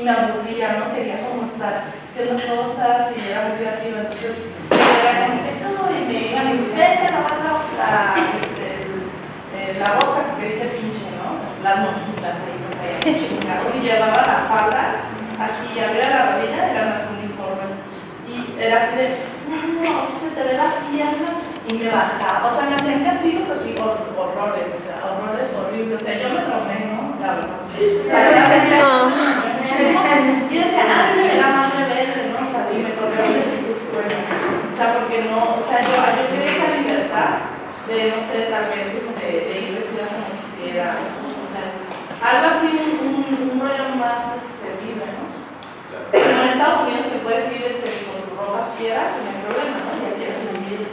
me aburría, ¿no? Quería como estar haciendo cosas y era muy creativa, entonces era como que todo y me iban y me vete a lavar la boca, porque dije pinche, ¿no? Las monjitas ahí me traían chingados y llevaba la falda así, abría la rodilla, eran las uniformes y era así de, no, se te ve la pierna y me bajaba, o sea, me hacían castigos así, horrores, o sea, horrores horribles, o sea, yo me traumé, ¿no? La verdad. Y decía, sí, era más rebelde, ¿no? O sea, y me corrió a veces de escuela, o sea, porque no, o sea, yo quería esa libertad de, no sé, tal vez de ir vestida como quisiera, o sea, algo así, un rollo más libre, ¿no? Como en Estados Unidos que puedes ir con tu ropa que quieras, sin problema, ¿no? Ya quieres vivir.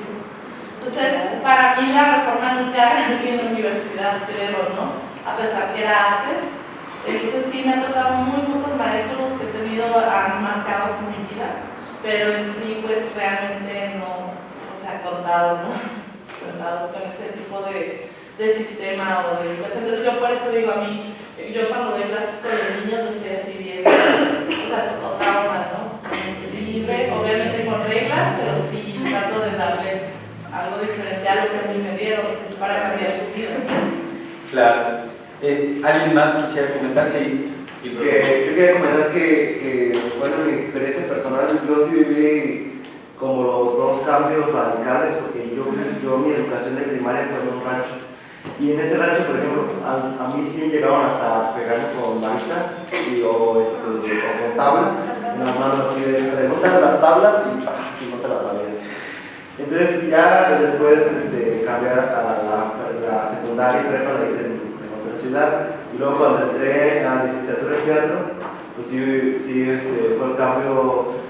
Entonces, para mí la reforma nunca en la universidad, creo, ¿no? A pesar que era artes. Entonces sí me han tocado muy pocos maestros que he tenido marcados en mi vida, pero en sí pues realmente no, o sea, contados, ¿no? Contados con ese tipo de sistema o de educación. Entonces yo por eso digo a mí, yo cuando doy clases con los niños lo estoy así bien, o sea, otra onda, ¿no? Libre, obviamente con reglas, pero sí trato de darles algo diferente a lo que a mí me dieron para cambiar su vida. Claro. ¿Alguien más quisiera comentar? Sí. Yo quería comentar que, bueno, en mi experiencia personal, yo sí viví como los dos cambios radicales, porque yo mi educación de primaria fue en un rancho. Y en ese rancho, por ejemplo, a mí sí me llegaban hasta pegarme con varita o con tabla, en las manos así de no te las tablas y no te las sabías. Entonces ya después cambiar a la secundaria y prepa la hice en otra ciudad, y luego cuando entré a la licenciatura en teatro, pues sí fue un cambio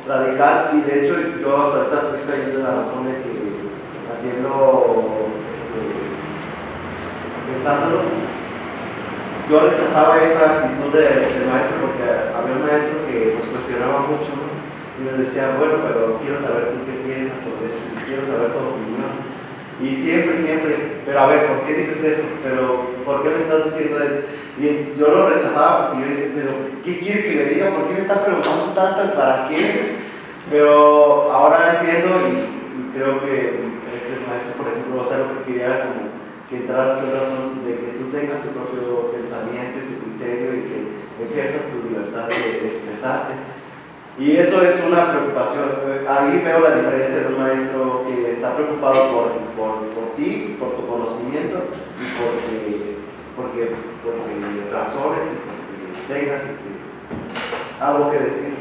radical, y de hecho yo hasta ahorita estoy cayendo en la razón de que pensándolo, yo rechazaba esa actitud del maestro, porque había un maestro que nos cuestionaba mucho, ¿no? Y nos decía, bueno, pero quiero saber tú qué piensas sobre esto, quiero saber tu opinión. Y siempre, pero a ver, ¿por qué dices eso? Pero, ¿por qué me estás diciendo eso? Y yo lo rechazaba porque yo decía, pero, ¿qué quiere que le diga? ¿Por qué me está preguntando tanto y para qué? Pero ahora entiendo y creo que ese maestro, por ejemplo, o sea, lo que quería era como que entraras con razón de que tú tengas tu propio pensamiento y tu criterio y que ejerzas tu libertad de expresarte. Y eso es una preocupación. Ahí veo la diferencia de un maestro que está preocupado por ti, por tu conocimiento y porque razones y porque tengas algo que decir.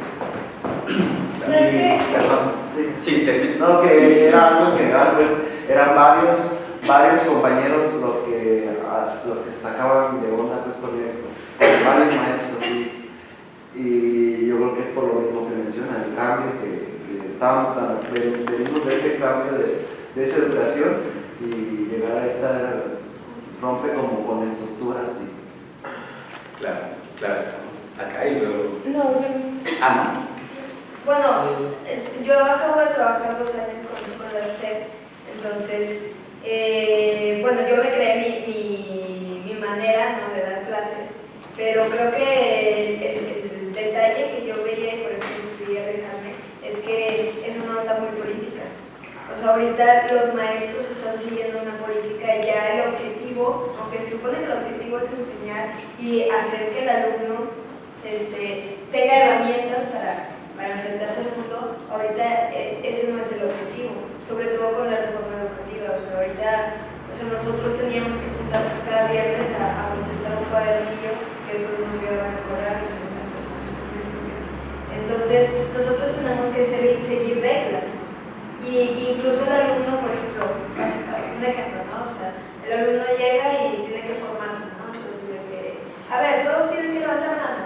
No, es que... Perdón. Sí, no, que era algo en general, pues eran varios compañeros los que se sacaban de onda pues, con varios maestros y yo creo que es por lo mismo que menciona el cambio, que estábamos venimos de ese cambio de esa educación y llegar a esta rompe como con estructuras y... Claro. Acá y luego... No, Ana. bueno, yo acabo de trabajar 2 años con la SEP, entonces, bueno, yo me creé mi manera, ¿no?, de dar clases, pero creo que el detalle que yo veía, y por eso decidí alejarme, es que es una onda muy política. O sea, ahorita los maestros están siguiendo una política y ya el objetivo, aunque se supone que el objetivo es enseñar y hacer que el alumno tenga herramientas para enfrentarse al mundo, ahorita ese no es el objetivo, sobre todo con la reforma educativa. O sea, ahorita nosotros teníamos que juntarnos cada viernes a contestar un cuadernillo, que eso no se iba a mejorar, eso no es un estudio. Entonces, nosotros tenemos que seguir reglas. Y incluso el alumno, por ejemplo, un ejemplo, ¿no? O sea, el alumno llega y tiene que formarse, ¿no? Entonces, a ver, todos tienen que levantar la mano,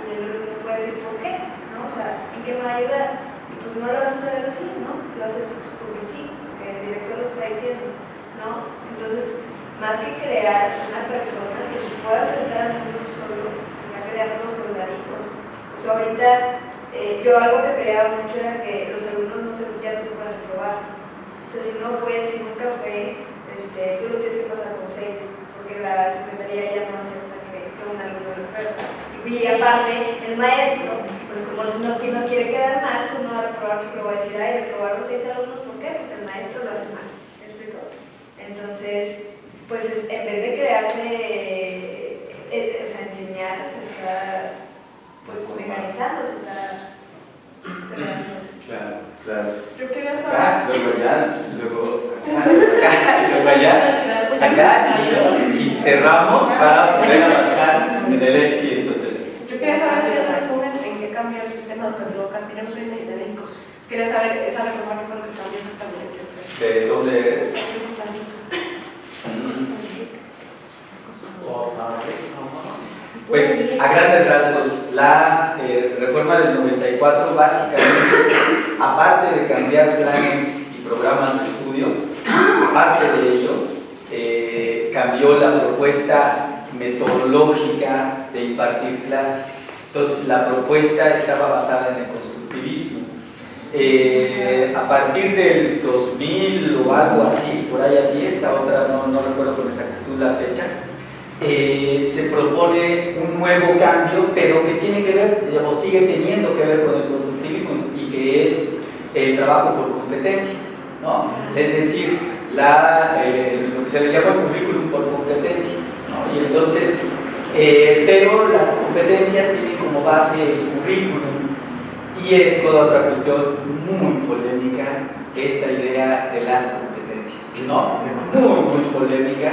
y el alumno puede decir, ¿por qué? ¿No? O sea, ¿en qué me va a ayudar? Y pues no lo vas a saber así, ¿no? Lo haces porque sí, porque el director lo está diciendo, ¿no? Entonces, más que crear una persona que se pueda enfrentar al mundo solo, se está creando soldaditos. O sea, ahorita yo algo que creaba mucho era que los alumnos ya no se pueden reprobar. O sea, si nunca fue, tú lo tienes que pasar con 6, porque la secretaría ya no acepta que un alumno lo pierda. Y Y aparte, el maestro, pues como no quiere quedar mal, pues no va a reprobar, porque va a decir, ay, reprobaron 6 alumnos, ¿por qué? Porque el maestro lo hace mal. ¿Se explicó? Entonces, pues en vez de crearse, o sea, enseñar, se está pues mecanizando, se está creando. Claro. Yo quería saber. Acá, luego allá, luego acá, y luego allá, y cerramos para poder avanzar en el EXI. Entonces, Yo quería saber si el resumen en qué cambió el sistema educativo castillo. Yo no soy de México. Quería saber esa reforma que fue lo que cambió exactamente. ¿de dónde eres? De Costa Rica. Pues a grandes rasgos, la reforma del 94 básicamente, aparte de cambiar planes y programas de estudio, aparte de ello, cambió la propuesta metodológica de impartir clase. Entonces la propuesta estaba basada en el constructivismo. A partir del 2000 o algo así, por ahí así, esta otra no recuerdo con exactitud la fecha, se propone un nuevo cambio, pero que tiene que ver, o sigue teniendo que ver con el constructivismo, y que es el trabajo por competencias, ¿no? Es decir, lo que se le llama el currículum por competencias, ¿no? Y entonces, pero las competencias tienen como base el currículum, y es toda otra cuestión muy polémica, esta idea de las competencias, ¿no? Muy polémica,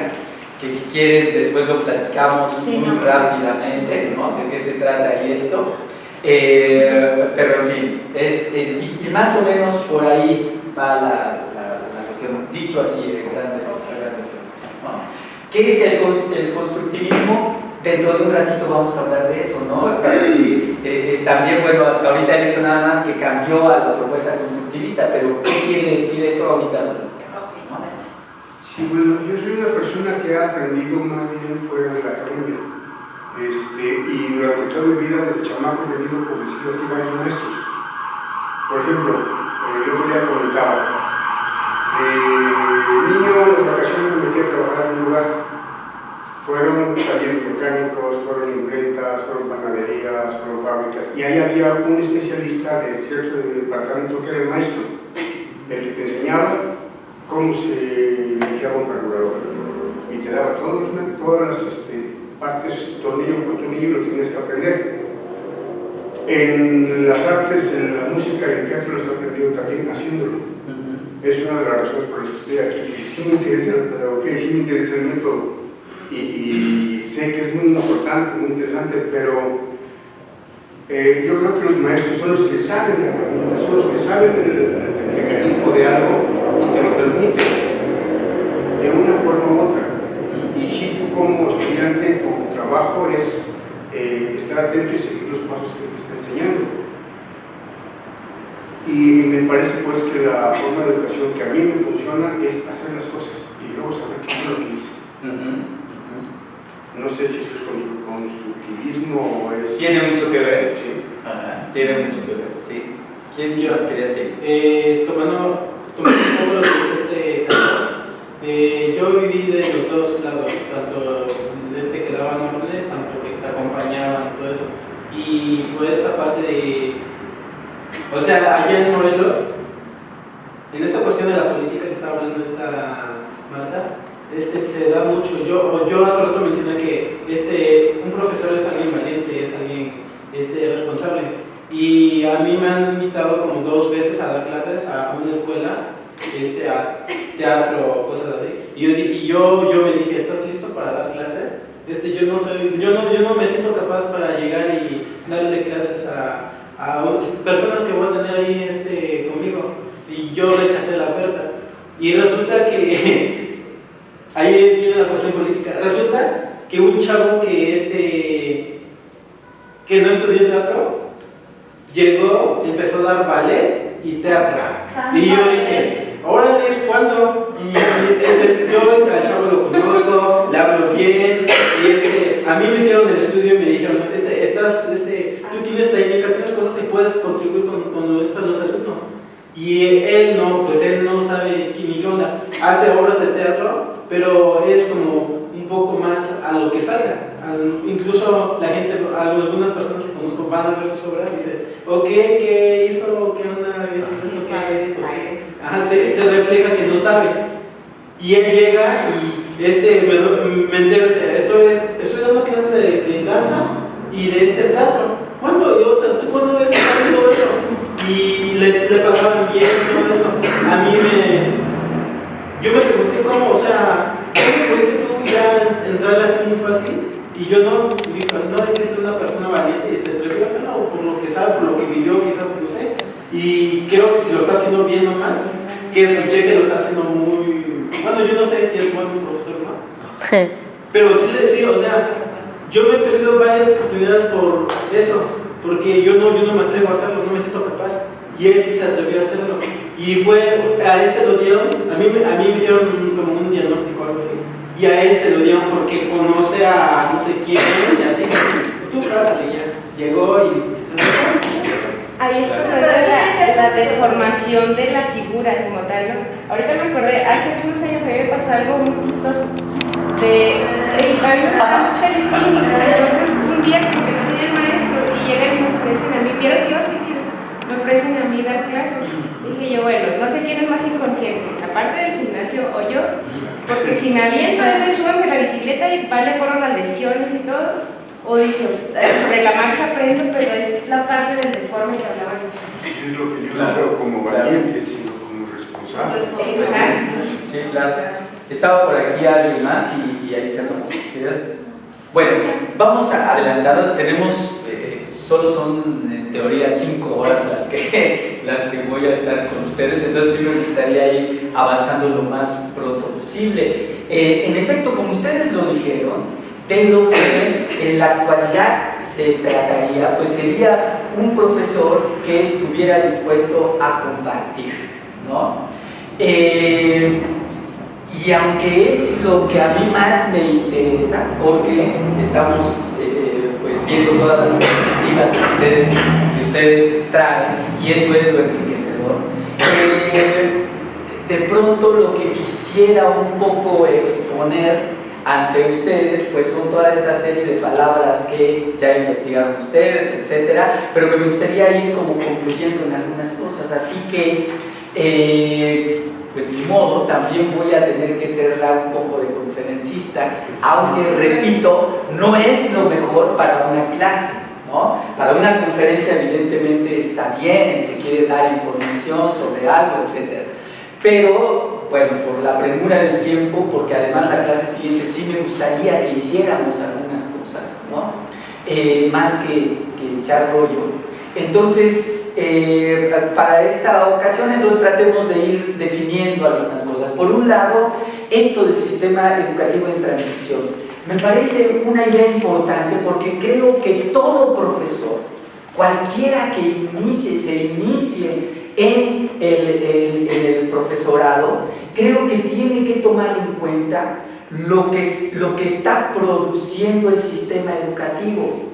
que si quieren después lo platicamos muy rápidamente, ¿no? De qué se trata y esto, pero en fin, y más o menos por ahí va la cuestión, dicho así en grandes rasgos, ¿no? ¿Qué es el constructivismo? Dentro de un ratito vamos a hablar de eso, ¿no? También, bueno, hasta ahorita he dicho nada más que cambió a la propuesta constructivista, pero ¿qué quiere decir eso ahorita? Sí, bueno, yo soy una persona que ha aprendido más bien fuera de la academia. Y durante toda mi vida, desde chamaco, he tenido, por decirlo así, varios maestros. Por ejemplo, yo otro día comentaba, niño en las vacaciones me metí a trabajar en un lugar. Fueron talleres mecánicos, fueron imprentas, fueron panaderías, fueron fábricas. Y ahí había un especialista de cierto departamento que era el maestro, el que te enseñaba cómo se limpiaba un carburador y te daba todas las partes, tornillo por tornillo, lo tienes que aprender. En las artes, en la música y el teatro los he aprendido también haciéndolo. Es una de las razones por las que estoy aquí, que sí me interesa la pedagogía, sí me interesa el método, y sé que es muy importante, muy interesante, pero yo creo que los maestros son los que saben la herramienta, son los que saben el mecanismo de algo y te lo transmiten de una forma u otra. Y si tú como estudiante, como trabajo, es estar atento y seguir los pasos que te está enseñando. Y me parece pues que la forma de educación que a mí me funciona es hacer las cosas y luego saber qué es lo que hice. No sé si eso es constructivismo o es... Tiene mucho que ver, sí. Tiene mucho que ver, sí. ¿Quién más quería decir? Tomando un poco lo que dice Carlos, yo viví de los dos lados, tanto desde que daban órdenes, tanto que te acompañaban, todo eso. Y por esta parte de... O sea, allá en Morelos, en esta cuestión de la política que estaba hablando esta Marta, se da mucho. Yo hace rato mencioné que un profesor es alguien valiente, es alguien responsable. Y a mí me han invitado como 2 veces a dar clases a una escuela, a teatro, cosas así. Y yo me dije, ¿estás listo para dar clases? Yo no me siento capaz para llegar y darle clases a personas que voy a tener ahí conmigo. Y yo rechacé la oferta. Y resulta que ahí viene la cuestión política. Resulta que un chavo que no estudió teatro llegó, empezó a dar ballet y teatro. Y yo dije, órale, ¿cuándo? Y yo al chavo lo conozco, le hablo bien. Y a mí me hicieron el estudio y me dijeron, tú tienes técnica, tienes cosas que puedes contribuir con los alumnos. Y él no sabe ni qué onda. Hace obras de teatro, pero es como un poco más a lo que salga, incluso la gente, algunas personas que conozco van a ver sus obras y dicen, ok, ¿qué hizo? ¿Qué onda? ¿Es esto que hizo? Ajá, se refleja que no sabe. Y él llega y me entero, o sea, estoy dando clases de danza y de este teatro. ¿Cuándo? O sea, ¿tú cuándo ves todo eso? Y le pagaban bien todo eso. Yo me pregunté cómo, o sea, ¿cómo pudiste tú ya entrar así muy fácil? Y yo no, digo, no, es que es una persona valiente y se atrevió a hacerlo por lo que sabe, por lo que vivió, quizás, no sé. Y creo que si lo está haciendo bien o mal, que escuché que lo está haciendo muy... Bueno, yo no sé si es buen profesor o no. Pero sí, o sea, yo me he perdido varias oportunidades por eso, porque yo no me atrevo a hacerlo, no me siento capaz. Y él sí se atrevió a hacerlo. Y a él se lo dieron, a mí me hicieron como un diagnóstico o algo así. Y a él se lo dieron porque conoce a no sé quién, y así. Tú pásale ya. Llegó y ahí es cuando la deformación de la figura como tal, ¿no? Ahorita me acordé, hace unos años a mí me pasó algo muy chistoso. A mí me gusta mucho el spinning, entonces un día como que no tenía el maestro y llegan y me ofrecen a mí, vieron que iba a seguir, me ofrecen a mí dar clases. Dije yo, bueno, no sé quién es más inconsciente, si la parte del gimnasio o yo, porque si me aviento desde subas de la bicicleta y vale corro las lesiones y todo, o dije, sobre la marcha aprendo, pero es la parte del deforme que hablaban. Es lo que yo no veo como valiente, sino como responsable. Sí, claro. Estaba por aquí alguien más y ahí cerramos. Bueno, vamos a adelantar, tenemos, solo son en teoría 5 horas las que voy a estar con ustedes, entonces sí me gustaría ir avanzando lo más pronto posible. En efecto, como ustedes lo dijeron, de lo que en la actualidad se trataría, pues sería un profesor que estuviera dispuesto a compartir, ¿no? Y aunque es lo que a mí más me interesa, porque estamos pues viendo todas las perspectivas que ustedes traen, y eso es lo enriquecedor, de pronto lo que quisiera un poco exponer ante ustedes, pues son toda esta serie de palabras que ya investigaron ustedes, etcétera, pero que me gustaría ir como concluyendo en algunas cosas, así que pues ni modo, también voy a tener que ser un poco de conferencista, aunque repito, no es lo mejor para una clase, ¿no? Para una conferencia evidentemente está bien, se quiere dar información sobre algo, etcétera, pero bueno, por la premura del tiempo, porque además la clase siguiente sí me gustaría que hiciéramos algunas cosas, ¿no? Más que echar rollo. Entonces, para esta ocasión, entonces tratemos de ir definiendo algunas cosas. Por un lado, esto del sistema educativo en transición. Me parece una idea importante porque creo que todo profesor, cualquiera que se inicie en el profesorado, creo que tiene que tomar en cuenta lo que está produciendo el sistema educativo,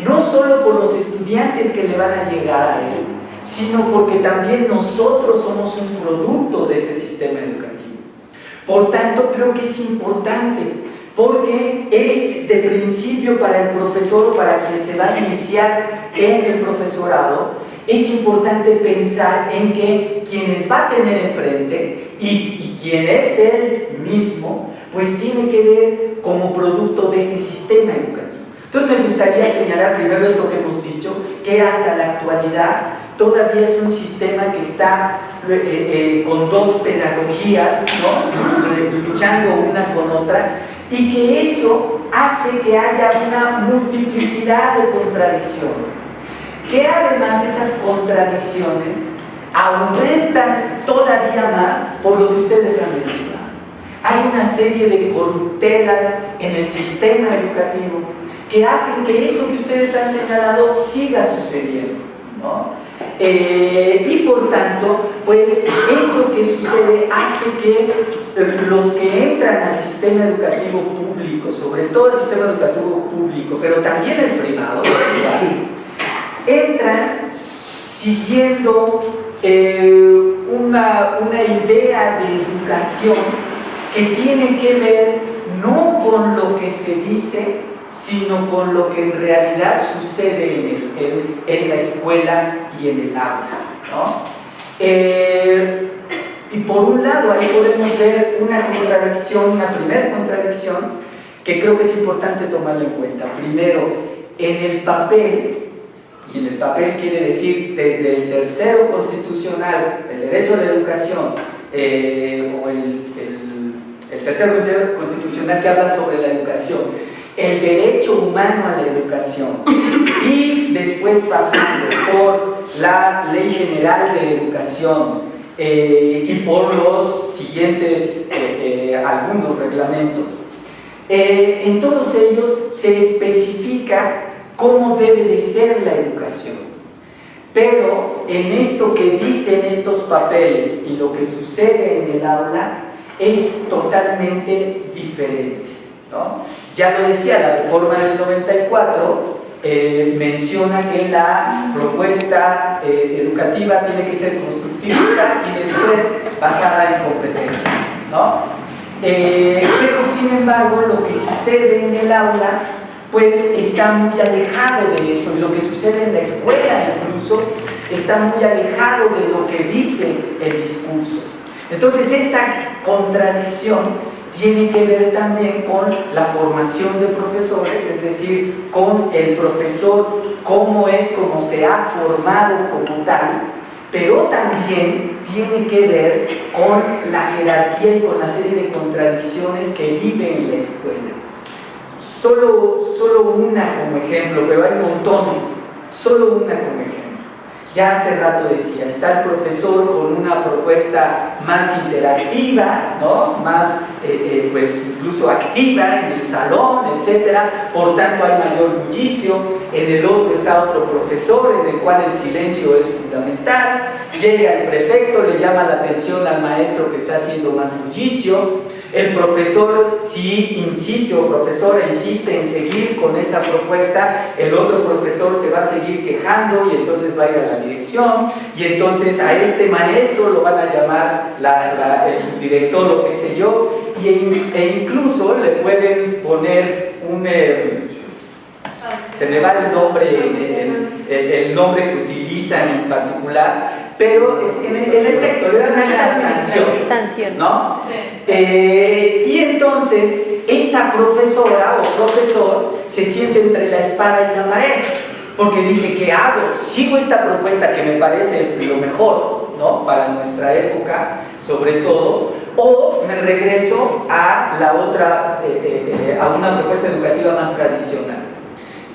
no solo por los estudiantes que le van a llegar a él, sino porque también nosotros somos un producto de ese sistema educativo. Por tanto, creo que es importante, porque es de principio para el profesor, para quien se va a iniciar en el profesorado, es importante pensar en que quienes va a tener enfrente y quien es él mismo, pues tiene que ver como producto de ese sistema educativo. Entonces me gustaría señalar primero esto que hemos dicho, que hasta la actualidad todavía es un sistema que está con dos pedagogías, ¿no? Luchando una con otra, y que eso hace que haya una multiplicidad de contradicciones, que además esas contradicciones aumentan todavía más por lo que ustedes han mencionado. Hay una serie de corruptelas en el sistema educativo que hacen que eso que ustedes han señalado siga sucediendo, ¿no? Y por tanto, pues eso que sucede hace que los que entran al sistema educativo público, sobre todo el sistema educativo público, pero también el privado, entran siguiendo una idea de educación que tiene que ver no con lo que se dice, sino con lo que en realidad sucede en la escuela y en el aula, ¿no? Y por un lado ahí podemos ver una contradicción, una primera contradicción que creo que es importante tomarla en cuenta. Primero, en el papel, y en el papel quiere decir desde el tercero constitucional, el derecho a la educación, o el tercero constitucional que habla sobre la educación, el derecho humano a la educación, y después pasando por la Ley General de Educación y por los siguientes algunos reglamentos. En todos ellos se especifica cómo debe de ser la educación, pero en esto que dicen estos papeles y lo que sucede en el aula es totalmente diferente, ¿no? Ya lo decía, la reforma del 94 menciona que la propuesta educativa tiene que ser constructivista y después basada en competencias, ¿no? Pero sin embargo lo que sucede en el aula pues está muy alejado de eso, y lo que sucede en la escuela incluso está muy alejado de lo que dice el discurso. Entonces esta contradicción tiene que ver también con la formación de profesores, es decir, con el profesor, cómo se ha formado como tal, pero también tiene que ver con la jerarquía y con la serie de contradicciones que vive en la escuela. Solo una como ejemplo, pero hay montones, solo una como ejemplo. Ya hace rato decía, está el profesor con una propuesta más interactiva, ¿no? Más pues incluso activa en el salón, etcétera, por tanto hay mayor bullicio. En el otro está otro profesor en el cual el silencio es fundamental. Llega el prefecto, le llama la atención al maestro que está haciendo más bullicio. El profesor, si insiste o profesora insiste en seguir con esa propuesta, el otro profesor se va a seguir quejando y entonces va a ir a la dirección, y entonces a este maestro lo van a llamar el subdirector o qué sé yo, e incluso le pueden poner un... se me va el nombre que utilizan en particular, pero en efecto le dan una sanción, ¿no? Y entonces esta profesora o profesor se siente entre la espada y la pared, porque dice, ¿qué hago? ¿Sigo esta propuesta que me parece lo mejor, ¿no? Para nuestra época, sobre todo, o me regreso a la otra, a una propuesta educativa más tradicional?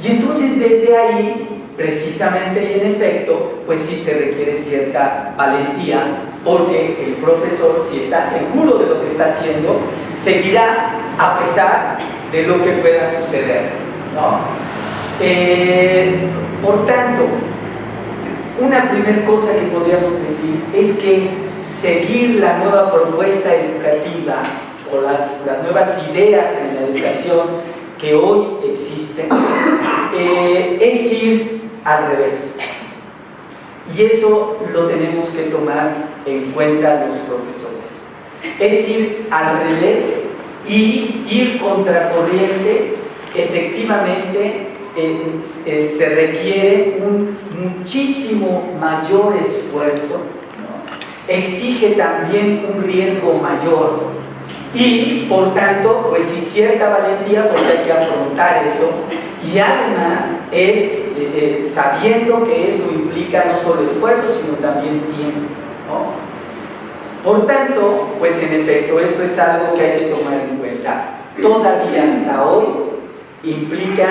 Y entonces desde ahí, precisamente y en efecto, pues sí se requiere cierta valentía, porque el profesor, si está seguro de lo que está haciendo, seguirá a pesar de lo que pueda suceder, ¿no? Por tanto, una primera cosa que podríamos decir es que seguir la nueva propuesta educativa o las nuevas ideas en la educación que hoy existen es ir al revés, y eso lo tenemos que tomar en cuenta los profesores. Es ir al revés y ir contracorriente. Efectivamente se requiere un muchísimo mayor esfuerzo, ¿no? Exige también un riesgo mayor, y por tanto pues sí cierta valentía, porque hay que afrontar eso, y además es sabiendo que eso implica no solo esfuerzo sino también tiempo, ¿no? Por tanto, pues en efecto esto es algo que hay que tomar en cuenta. Todavía hasta hoy implica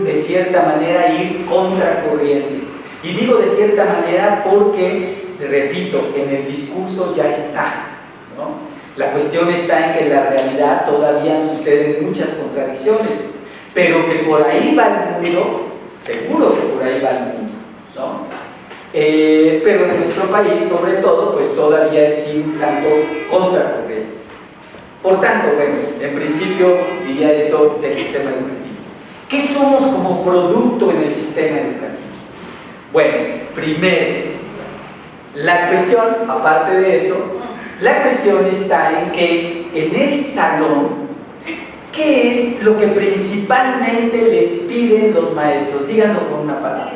de cierta manera ir contracorriente, y digo de cierta manera porque, repito, en el discurso ya está, ¿no? La cuestión está en que en la realidad todavía suceden muchas contradicciones, pero que por ahí va el mundo, seguro que por ahí va el mundo, ¿no? Pero en nuestro país, sobre todo, pues todavía es un tanto contracorriente. Por tanto, bueno, en principio diría esto del sistema educativo. ¿Qué somos como producto en el sistema educativo? Bueno, primero, la cuestión, aparte de eso, la cuestión está en que en el salón, ¿qué es lo que principalmente les piden los maestros? Díganlo con una palabra.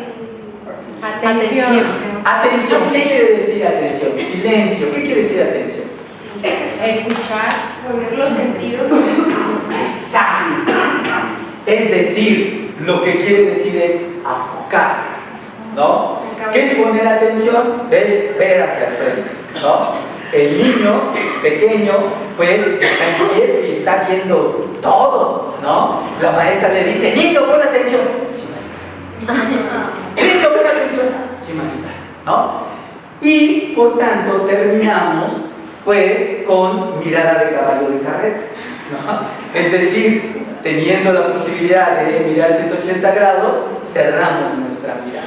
Atención. Atención, ¿qué quiere decir atención? Silencio, ¿qué quiere decir atención? Escuchar, poner los sentidos. Exacto. Es decir, lo que quiere decir es enfocar, ¿no? ¿Qué es poner atención? Es ver hacia el frente, ¿no? El niño pequeño, pues, está inquieto y está viendo todo, ¿no? La maestra le dice, niño, pon atención. Sí, maestra. Niño, pon atención. Sí, maestra, ¿no? Y, por tanto, terminamos, pues, con mirada de caballo de carreta, ¿no? Es decir, teniendo la posibilidad de mirar 180 grados, cerramos nuestra mirada.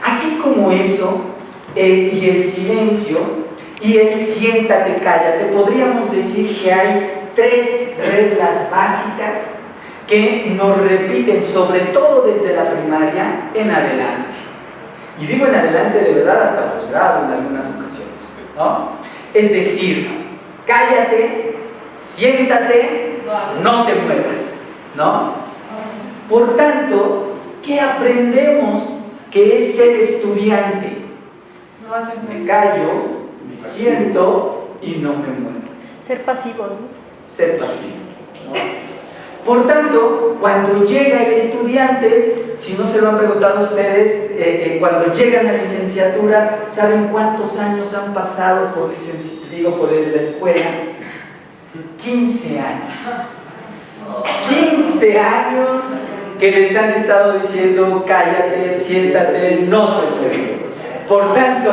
Así como eso, y el silencio, y el siéntate, cállate, podríamos decir que hay 3 reglas básicas que nos repiten, sobre todo desde la primaria en adelante. Y digo en adelante de verdad hasta posgrado en algunas ocasiones, ¿no? Es decir, cállate, siéntate, no te muevas, ¿no? Por tanto, ¿qué aprendemos que es ser estudiante? Me callo, me siento y no me muevo. Ser pasivo, ¿no? Ser pasivo, ¿no? Por tanto, cuando llega el estudiante, si no se lo han preguntado a ustedes, cuando llegan a licenciatura, ¿saben cuántos años han pasado por la escuela? 15 años. 15 años que les han estado diciendo cállate, siéntate, no te muevas. Por tanto,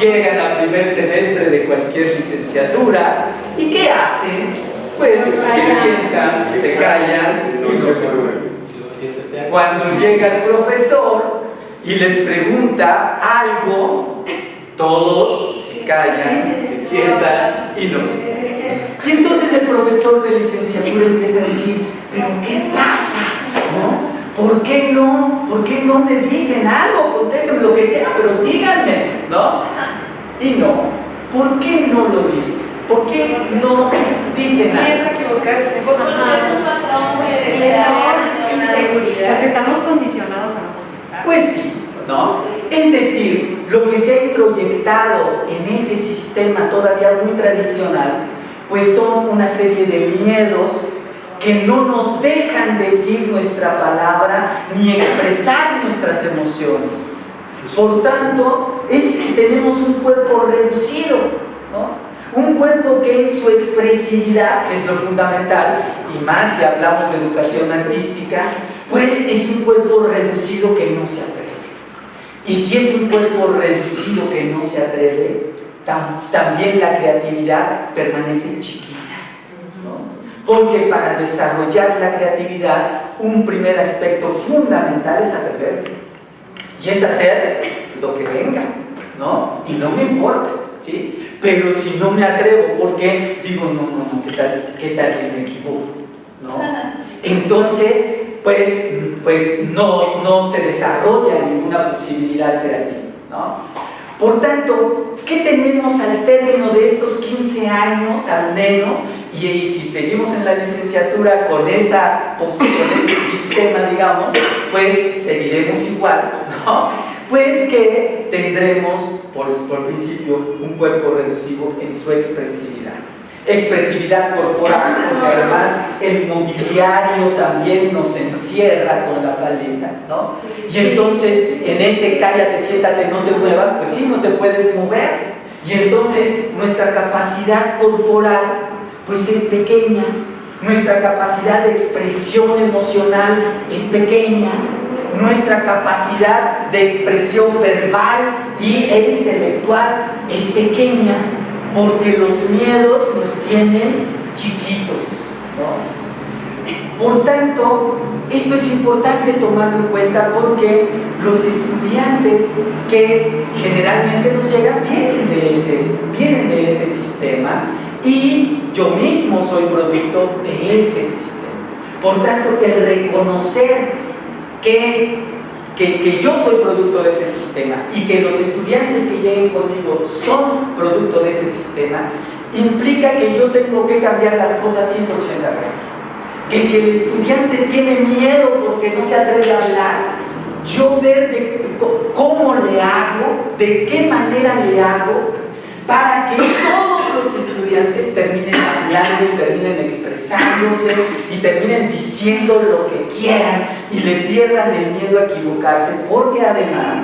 llegan al primer semestre de cualquier licenciatura y ¿qué hacen? Pues se sientan, se callan y no se mueven. Cuando llega el profesor y les pregunta algo, todos se callan, se sientan y no se mueven. Y entonces el profesor de licenciatura empieza a decir, ¿pero qué pasa? ¿No? ¿Por qué no me dicen algo? Contéstenme lo que sea, pero díganme, ¿no? Y no, ¿por qué no lo dicen? ¿Por qué no dicen algo? Miedo a equivocarse. Porque es un patrón inseguridad. Porque estamos condicionados a no contestar. Pues sí, ¿no? Es decir, lo que se ha introyectado en ese sistema todavía muy tradicional, pues son una serie de miedos que no nos dejan decir nuestra palabra ni expresar nuestras emociones. Por tanto, tenemos un cuerpo reducido, ¿no? Un cuerpo que en su expresividad, que es lo fundamental, y más si hablamos de educación artística, pues es un cuerpo reducido que no se atreve. Y si es un cuerpo reducido que no se atreve, también la creatividad permanece chiquita, ¿no? Porque para desarrollar la creatividad, un primer aspecto fundamental es atreverme. Y es hacer lo que venga, ¿no? Y no me importa, ¿sí? Pero si no me atrevo, ¿por qué? Digo, no, ¿qué tal si me equivoco? ¿No? Entonces, pues no se desarrolla ninguna posibilidad creativa, ¿no? Por tanto, ¿qué tenemos al término de esos 15 años al menos? Y si seguimos en la licenciatura con ese sistema, digamos, pues seguiremos igual, ¿no? Pues que tendremos, por principio, un cuerpo reducido en su expresividad. Expresividad corporal, porque además el mobiliario también nos encierra con la paleta, ¿no? Y entonces, en ese cállate, siéntate, no te muevas, pues sí, no te puedes mover. Y entonces, nuestra capacidad corporal pues es pequeña, nuestra capacidad de expresión emocional es pequeña, nuestra capacidad de expresión verbal e intelectual es pequeña, porque los miedos nos tienen chiquitos, ¿no? Por tanto, esto es importante tomarlo en cuenta porque los estudiantes que generalmente nos llegan vienen de ese sistema. Y yo mismo soy producto de ese sistema. Por tanto, el reconocer que yo soy producto de ese sistema y que los estudiantes que lleguen conmigo son producto de ese sistema, implica que yo tengo que cambiar las cosas 180 grados. que si el estudiante tiene miedo porque no se atreve a hablar, yo ver cómo le hago, de qué manera le hago, para que todos los estudiantes terminen hablando y terminen expresándose y terminen diciendo lo que quieran y le pierdan el miedo a equivocarse, porque además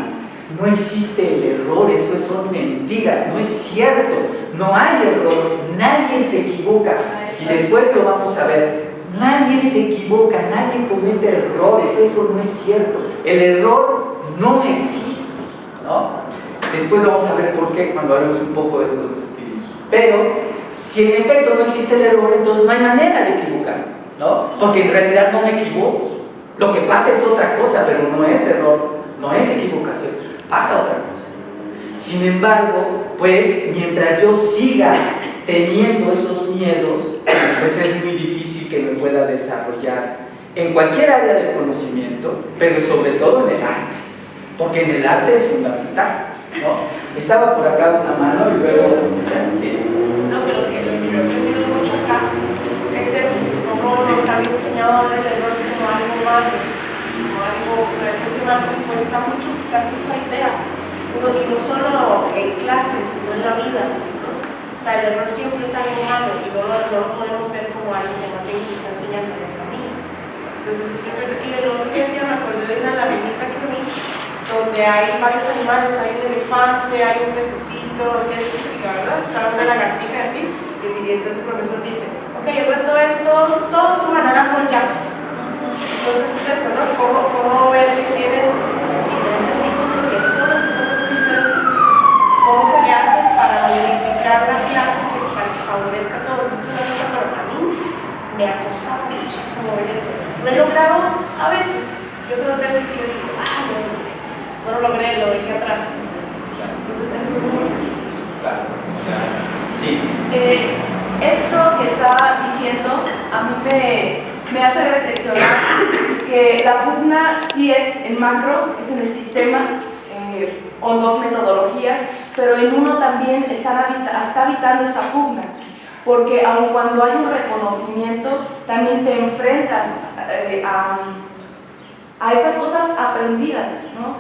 no existe el error, eso son mentiras, no es cierto, no hay error, nadie se equivoca, y después lo vamos a ver. Nadie se equivoca, nadie comete errores, eso no es cierto. El error no existe, ¿no? Después vamos a ver por qué cuando hablemos un poco del constructivismo. Pero si en efecto no existe el error, entonces no hay manera de equivocar, ¿no? Porque en realidad no me equivoco. Lo que pasa es otra cosa, pero no es error, no es equivocación, pasa otra cosa. Sin embargo, pues mientras yo siga teniendo esos miedos, pues es muy difícil que me pueda desarrollar en cualquier área del conocimiento, pero sobre todo en el arte, porque en el arte es fundamental, ¿no? Estaba por acá una mano y luego... ¿sí? No, pero lo que yo he aprendido mucho acá es eso, cómo nos han enseñado el error como algo malo, como algo que me cuesta mucho quitarse esa idea, y no solo en clases, sino en la vida, ¿no? O sea, el error siempre es algo malo y no lo podemos ver como algo que más bien nos está enseñando en el camino. Entonces, eso es verdad. Y del otro que decía, me acordé de una lagrimita que vi, donde hay varios animales, hay un elefante, hay un pececito, que es típica, ¿verdad? Está hablando de lagartija y así, y entonces el profesor dice, ok, el reto es todos suban al árbol ya. Entonces es eso, ¿no? ¿Cómo ver que tienes diferentes tipos de personas totalmente diferentes? ¿Cómo se le hace para modificar la clase para que favorezca a todos? Eso es una cosa, pero a mí me ha costado muchísimo ver eso. Lo he logrado a veces, y otras veces que digo, no lo logré, lo dejé atrás. Entonces eso es muy difícil. Claro. Sí. Esto que estaba diciendo a mí me hace reflexionar que la pugna sí es en macro, es en el sistema, con dos metodologías, pero en uno también está habitando esa pugna, porque aun cuando hay un reconocimiento, también te enfrentas a estas cosas aprendidas, ¿no?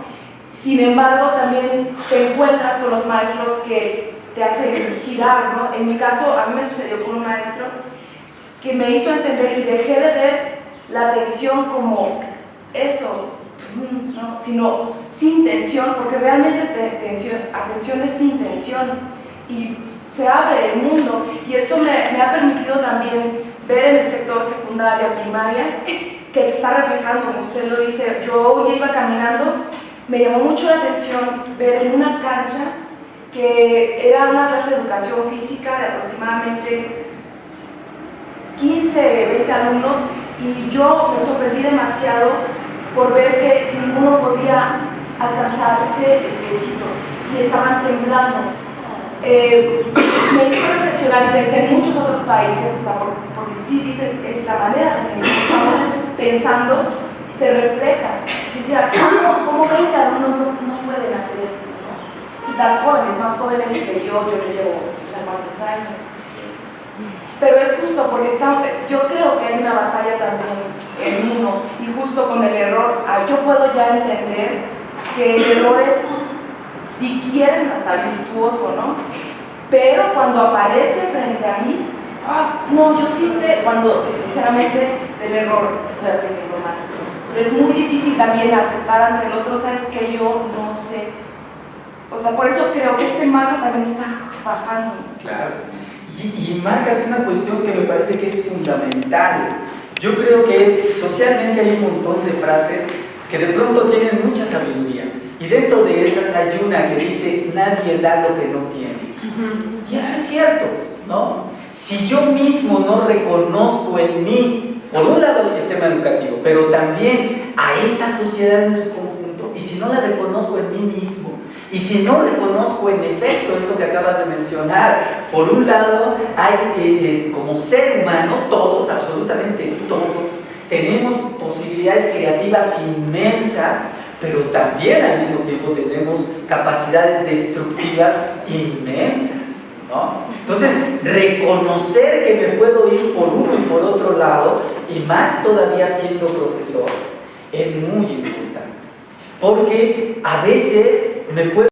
Sin embargo, también te encuentras con los maestros que te hacen girar, ¿no? En mi caso, a mí me sucedió con un maestro que me hizo entender y dejé de ver la atención como eso, ¿no? Sino sin tensión, porque realmente atención es sin tensión y se abre el mundo, y eso me ha permitido también ver en el sector secundaria, primaria, que se está reflejando, como usted lo dice. Yo ya iba caminando, me llamó mucho la atención ver en una cancha que era una clase de educación física de aproximadamente 15, 20 alumnos, y yo me sorprendí demasiado por ver que ninguno podía alcanzarse el piecito y estaban temblando. Me hizo reflexionar y pensé en muchos otros países, o sea, porque sí dices, es la manera en la que estamos pensando, se refleja. O sea, ¿cómo 20 alumnos no pueden hacer esto, ¿no? Y tan jóvenes, más jóvenes que yo les llevo no sé cuántos años. Pero es justo porque yo creo que hay una batalla también en uno, y justo con el error, yo puedo ya entender que el error es, si quieren, hasta virtuoso, ¿no? Pero cuando aparece frente a mí, no, yo sí sé, cuando sinceramente del error estoy aprendiendo más. Pero es muy difícil también aceptar ante el otro, sabes que yo no sé. O sea, por eso creo que este marco también está bajando. Claro. Y marcas una cuestión que me parece que es fundamental. Yo creo que socialmente hay un montón de frases que de pronto tienen mucha sabiduría, y dentro de esas hay una que dice, nadie da lo que no tiene. Y eso es cierto, ¿no? Si yo mismo no reconozco en mí, por un lado el sistema educativo, pero también a esta sociedad en su conjunto, y si no la reconozco en mí mismo, y si no reconozco en efecto eso que acabas de mencionar, por un lado hay como ser humano, todos, absolutamente todos, tenemos posibilidades creativas inmensas, pero también al mismo tiempo tenemos capacidades destructivas inmensas, ¿no? Entonces, reconocer que me puedo ir por uno y por otro lado, y más todavía siendo profesor, es muy importante. Porque a veces me puedo